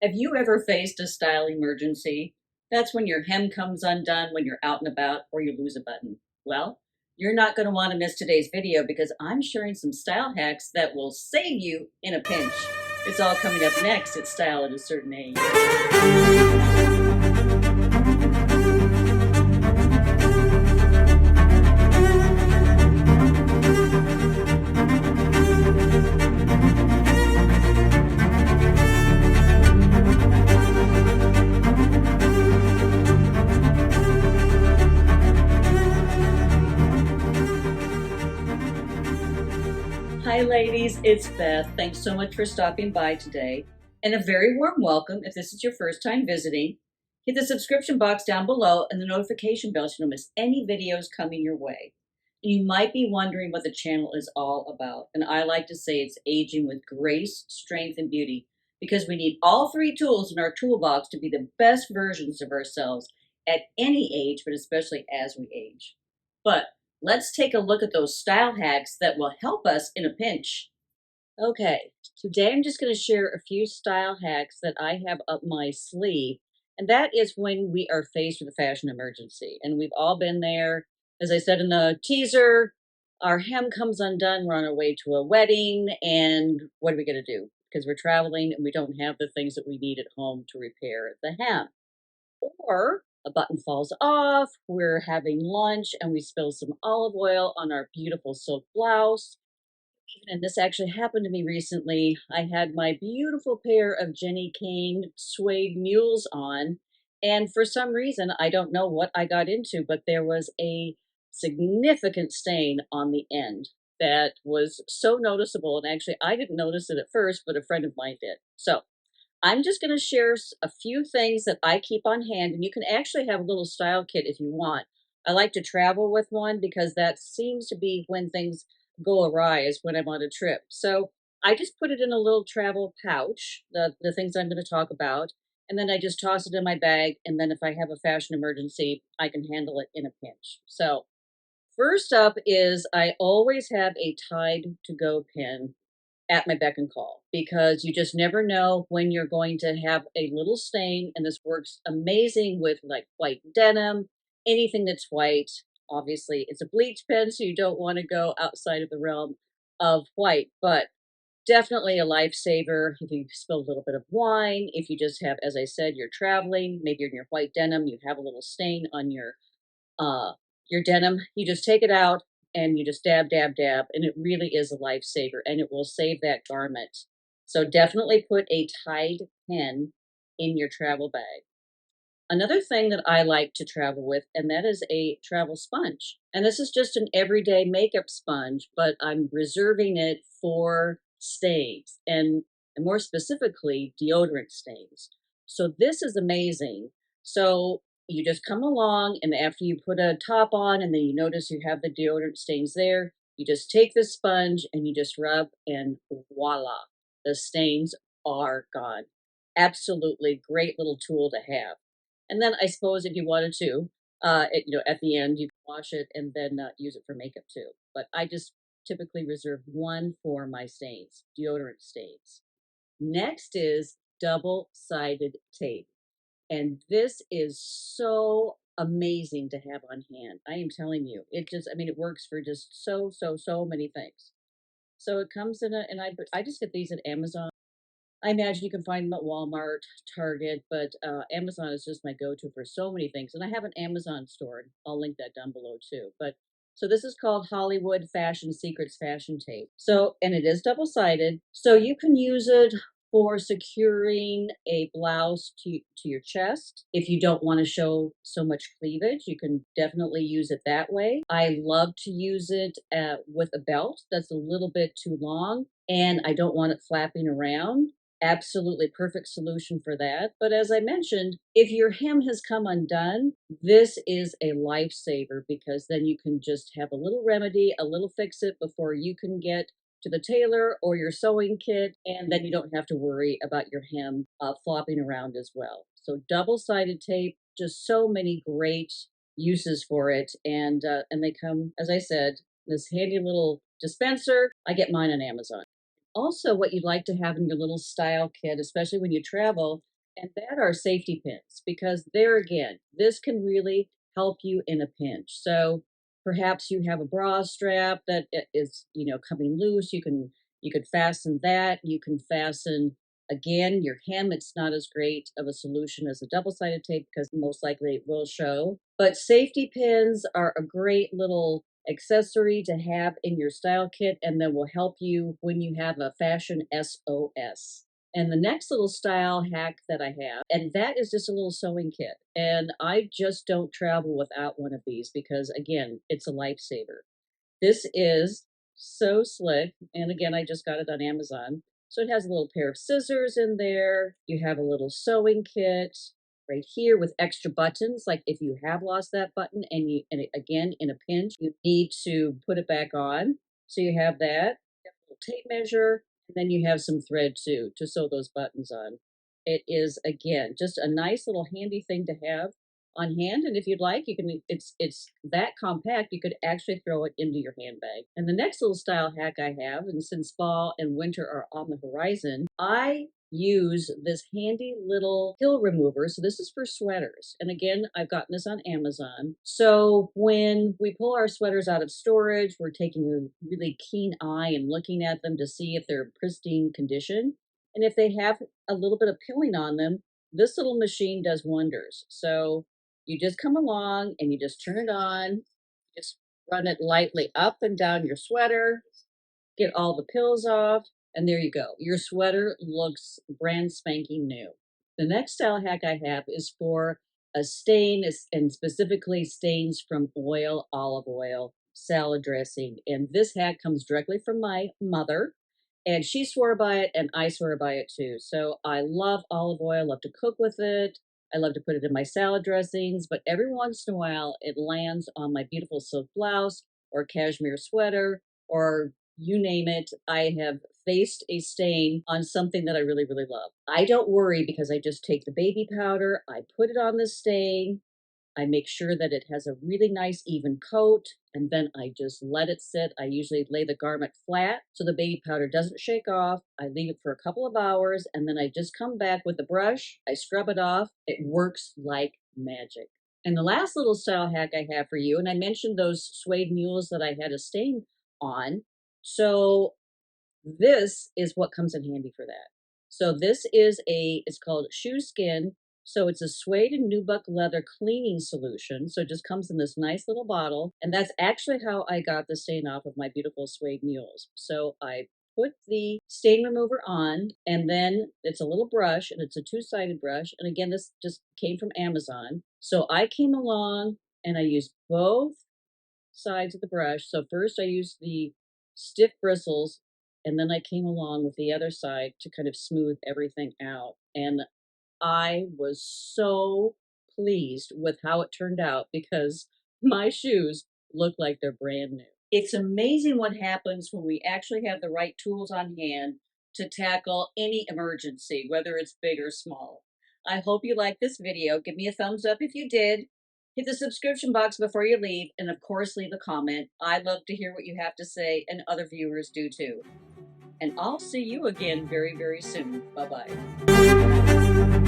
Have you ever faced a style emergency? That's when your hem comes undone when you're out and about or you lose a button. Well, you're not going to want to miss today's video because I'm sharing some style hacks that will save you in a pinch. It's all coming up next at Style at a Certain Age. Hi ladies, it's Beth. Thanks so much for stopping by today. And a very warm welcome if this is your first time visiting. Hit the subscription box down below and the notification bell so you don't miss any videos coming your way. You might be wondering what the channel is all about, and I like to say it's aging with grace, strength, and beauty, because we need all three tools in our toolbox to be the best versions of ourselves at any age, but especially as we age. But let's take a look at those style hacks that will help us in a pinch. Okay, today I'm just going to share a few style hacks that I have up my sleeve, and that is when we are faced with a fashion emergency. And we've all been there. As I said in the teaser, our hem comes undone. We're on our way to a wedding, and what are we going to do? Because we're traveling and we don't have the things that we need at home to repair the hem. Or a button falls off, we're having lunch and we spill some olive oil on our beautiful silk blouse. And this actually happened to me recently. I had my beautiful pair of Jenny Kane suede mules on, and for some reason, I don't know what I got into, but there was a significant stain on the end that was so noticeable. And actually, I didn't notice it at first, but a friend of mine did. So I'm just going to share a few things that I keep on hand, and you can actually have a little style kit if you want. I like to travel with one because that seems to be when things go awry, is when I'm on a trip. So I just put it in a little travel pouch, the things I'm going to talk about, and then I just toss it in my bag. And then if I have a fashion emergency, I can handle it in a pinch. So first up is I always have a Tide to Go pin at my beck and call, because you just never know when you're going to have a little stain. And this works amazing with like white denim, anything that's white. Obviously, it's a bleach pen, so you don't want to go outside of the realm of white, but definitely a lifesaver if you spill a little bit of wine. If you just have, as I said, you're traveling, maybe you're in your white denim, you have a little stain on uh, your denim, you just take it out and you just dab, dab, dab, and it really is a lifesaver, and it will save that garment. So definitely put a Tide pen in your travel bag. Another thing that I like to travel with, and that is a travel sponge. And this is just an everyday makeup sponge, but I'm reserving it for stains, and more specifically, deodorant stains. So this is amazing. So you just come along, and after you put a top on, and then you notice you have the deodorant stains there, you just take the sponge and you just rub, and voila, the stains are gone. Absolutely great little tool to have. And then I suppose if you wanted to, at the end, you can wash it and then use it for makeup too. But I just typically reserve one for my stains, deodorant stains. Next is double-sided tape. And this is so amazing to have on hand. I am telling you, it works for just so many things. So it comes in and I just get these at Amazon. I imagine you can find them at Walmart, Target, but Amazon is just my go-to for so many things. And I have an Amazon store, and I'll link that down below too. But so this is called Hollywood Fashion Secrets Fashion Tape. So, and it is double-sided. So you can use it for securing a blouse to your chest. If you don't want to show so much cleavage, you can definitely use it that way. I love to use it with a belt that's a little bit too long, and I don't want it flapping around. Absolutely perfect solution for that. But as I mentioned, if your hem has come undone, this is a lifesaver, because then you can just have a little remedy, a little fix it before you can get to the tailor or your sewing kit, and then you don't have to worry about your hem flopping around as well. So double-sided tape, just so many great uses for it, and they come, as I said, this handy little dispenser. I get mine on Amazon. Also, what you'd like to have in your little style kit, especially when you travel, and that are safety pins, because there again, this can really help you in a pinch. So perhaps you have a bra strap that is, coming loose. You could fasten that. You can fasten again your hem. It's not as great of a solution as a double-sided tape because most likely it will show. But safety pins are a great little accessory to have in your style kit, and that will help you when you have a fashion SOS. And the next little style hack that I have, and that is just a little sewing kit. And I just don't travel without one of these because, again, it's a lifesaver. This is so slick. And again, I just got it on Amazon. So it has a little pair of scissors in there. You have a little sewing kit right here with extra buttons. Like if you have lost that button again, in a pinch, you need to put it back on. So you have that. You have a little tape measure, and then you have some thread too to sew those buttons on. It is, again, just a nice little handy thing to have on hand, and if you'd like, you can it's that compact, you could actually throw it into your handbag. And the next little style hack I have, and since fall and winter are on the horizon, I use this handy little pill remover. So this is for sweaters, and again, I've gotten this on Amazon. So when we pull our sweaters out of storage, we're taking a really keen eye and looking at them to see if they're in pristine condition, and if they have a little bit of pilling on them, this little machine does wonders. So you just come along and you just turn it on, just run it lightly up and down your sweater, get all the pills off, and there you go. Your sweater looks brand spanking new. The next style hack I have is for a stain, and specifically stains from oil, olive oil, salad dressing. And this hack comes directly from my mother, and she swore by it, and I swear by it too. So I love olive oil, love to cook with it. I love to put it in my salad dressings, but every once in a while it lands on my beautiful silk blouse or cashmere sweater, or you name it. I have faced a stain on something that I really, really love. I don't worry because I just take the baby powder, I put it on the stain, I make sure that it has a really nice even coat, and then I just let it sit. I usually lay the garment flat so the baby powder doesn't shake off. I leave it for a couple of hours, and then I just come back with the brush. I scrub it off. It works like magic. And the last little style hack I have for you, and I mentioned those suede mules that I had a stain on. So this is what comes in handy for that. So this is it's called Shoe Skin. So it's a suede and nubuck leather cleaning solution. So it just comes in this nice little bottle. And that's actually how I got the stain off of my beautiful suede mules. So I put the stain remover on, and then it's a little brush, and it's a two-sided brush. And again, this just came from Amazon. So I came along and I used both sides of the brush. So first I used the stiff bristles, and then I came along with the other side to kind of smooth everything out. And I was so pleased with how it turned out because my shoes look like they're brand new. It's amazing what happens when we actually have the right tools on hand to tackle any emergency, whether it's big or small. I hope you liked this video. Give me a thumbs up if you did. Hit the subscription box before you leave, and of course, leave a comment. I love to hear what you have to say, and other viewers do too. And I'll see you again very, very soon. Bye-bye.